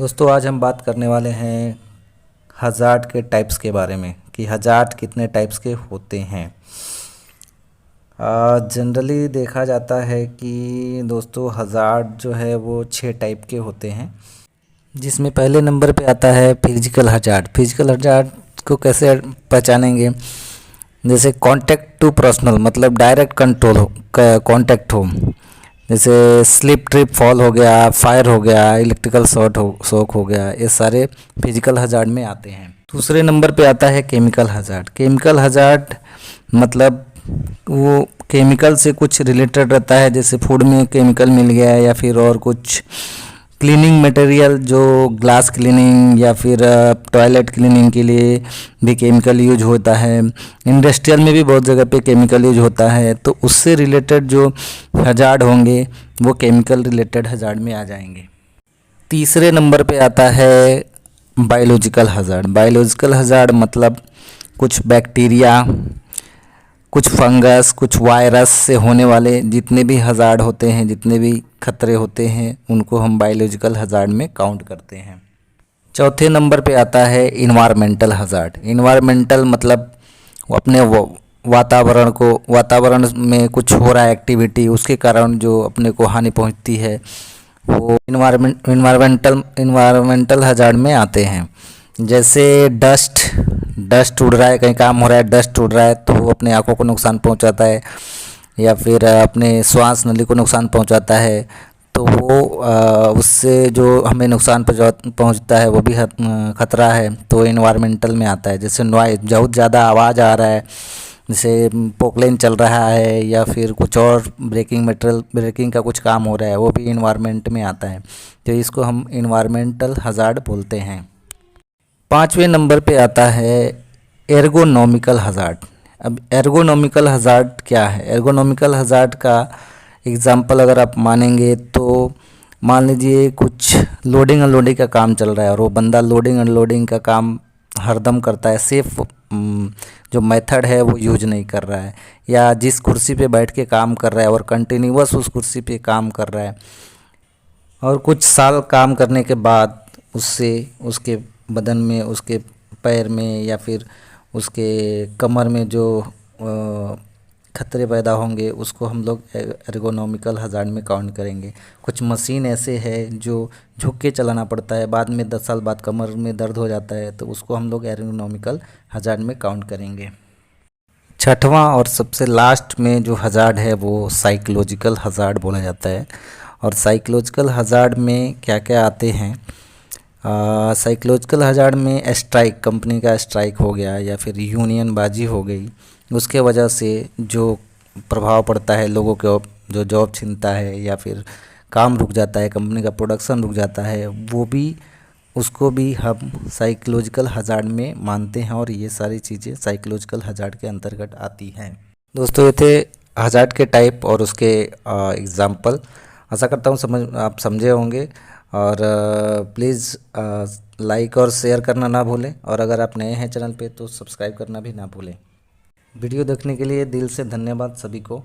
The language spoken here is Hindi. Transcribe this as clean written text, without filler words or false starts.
दोस्तों आज हम बात करने वाले हैं हज़ार्ड के टाइप्स के बारे में कि हज़ार्ड कितने टाइप्स के होते हैं। जनरली देखा जाता है कि दोस्तों हज़ार्ड जो है वो 6 टाइप के होते हैं, जिसमें पहले नंबर पे आता है फिजिकल हज़ार्ड। फिजिकल हज़ार्ड को कैसे पहचानेंगे? जैसे कांटेक्ट टू पर्सनल, मतलब डायरेक्ट कंट्रोल हो, कांटेक्ट हो, जैसे स्लिप ट्रिप फॉल हो गया, फायर हो गया, इलेक्ट्रिकल शॉक हो गया, ये सारे फिजिकल हज़ार्ड में आते हैं। दूसरे नंबर पे आता है केमिकल हज़ार्ड। केमिकल हज़ार्ड मतलब वो केमिकल से कुछ रिलेटेड रहता है, जैसे फूड में केमिकल मिल गया या फिर और कुछ क्लीनिंग मटेरियल, जो ग्लास क्लीनिंग या फिर टॉयलेट क्लीनिंग के लिए भी केमिकल यूज होता है। इंडस्ट्रियल में भी बहुत जगह पे केमिकल यूज होता है, तो उससे रिलेटेड जो हज़ार्ड होंगे वो केमिकल रिलेटेड हज़ार्ड में आ जाएंगे। तीसरे नंबर पे आता है बायोलॉजिकल हज़ार्ड। बायोलॉजिकल हज़ार्ड मतलब कुछ बैक्टीरिया, कुछ फंगस, कुछ वायरस से होने वाले जितने भी हज़ार्ड होते हैं, जितने भी खतरे होते हैं, उनको हम बायोलॉजिकल हज़ार्ड में काउंट करते हैं। चौथे नंबर पे आता है इन्वायरमेंटल हज़ार्ड। इन्वायरमेंटल मतलब वो अपने वातावरण में कुछ हो रहा है एक्टिविटी, उसके कारण जो अपने को हानि पहुंचती है, वो इन्वायरमेंटल हज़ार्ड में आते हैं। जैसे डस्ट उड़ रहा है, कहीं काम हो रहा है, डस्ट उड़ रहा है तो वो अपने आँखों को नुकसान पहुंचाता है, या फिर अपने श्वास नली को नुकसान पहुंचाता है। तो वो उससे जो हमें नुकसान पहुंचता है वो भी खतरा है, तो इन्वायरमेंटल में आता है। जैसे नॉइज़, बहुत ज़्यादा आवाज़ आ रहा है, जैसे पोकलेन चल रहा है या फिर कुछ और ब्रेकिंग का कुछ काम हो रहा है, वो भी इन्वायरमेंट में आता है, तो इसको हम इन्वायरमेंटल हज़ार्ड बोलते हैं। पाँचवें नंबर पे आता है एर्गोनॉमिकल हज़ार्ड। अब एर्गोनॉमिकल हज़ार्ड क्या है? एर्गोनॉमिकल हज़ार्ड का एग्ज़ाम्पल अगर आप मानेंगे तो मान लीजिए कुछ लोडिंग अनलोडिंग का काम चल रहा है और वो बंदा लोडिंग अनलोडिंग का काम हरदम करता है, सेफ जो मेथड है वो यूज नहीं कर रहा है, या जिस कुर्सी पे बैठ के काम कर रहा है और कंटिन्यूअस उस कुर्सी पे काम कर रहा है और कुछ साल काम करने के बाद उससे उसके बदन में, उसके पैर में या फिर उसके कमर में जो खतरे पैदा होंगे, उसको हम लोग एर्गोनॉमिकल हज़ार्ड में काउंट करेंगे। कुछ मशीन ऐसे है जो झुक के चलाना पड़ता है, बाद में 10 साल बाद कमर में दर्द हो जाता है, तो उसको हम लोग एर्गोनॉमिकल हज़ार्ड में काउंट करेंगे। छठवां और सबसे लास्ट में जो हज़ार्ड है वो साइकोलॉजिकल हज़ार्ड बोला जाता है। और साइकोलॉजिकल हज़ार्ड में क्या क्या आते हैं? साइकोलॉजिकल हज़ार्ड में स्ट्राइक, कंपनी का स्ट्राइक हो गया या फिर यूनियन बाजी हो गई, उसके वजह से जो प्रभाव पड़ता है लोगों के, जो जॉब छीनता है या फिर काम रुक जाता है, कंपनी का प्रोडक्शन रुक जाता है, वो भी, उसको भी हम साइकोलॉजिकल हज़ार्ड में मानते हैं, और ये सारी चीज़ें साइकोलॉजिकल हज़ार्ड के अंतर्गत आती हैं। दोस्तों ये थे हज़ार्ड के टाइप और उसके एग्ज़ाम्पल। आशा करता हूँ आप समझे होंगे, और प्लीज़ लाइक और शेयर करना ना भूलें, और अगर आप नए हैं चैनल पे तो सब्सक्राइब करना भी ना भूलें। वीडियो देखने के लिए दिल से धन्यवाद सभी को।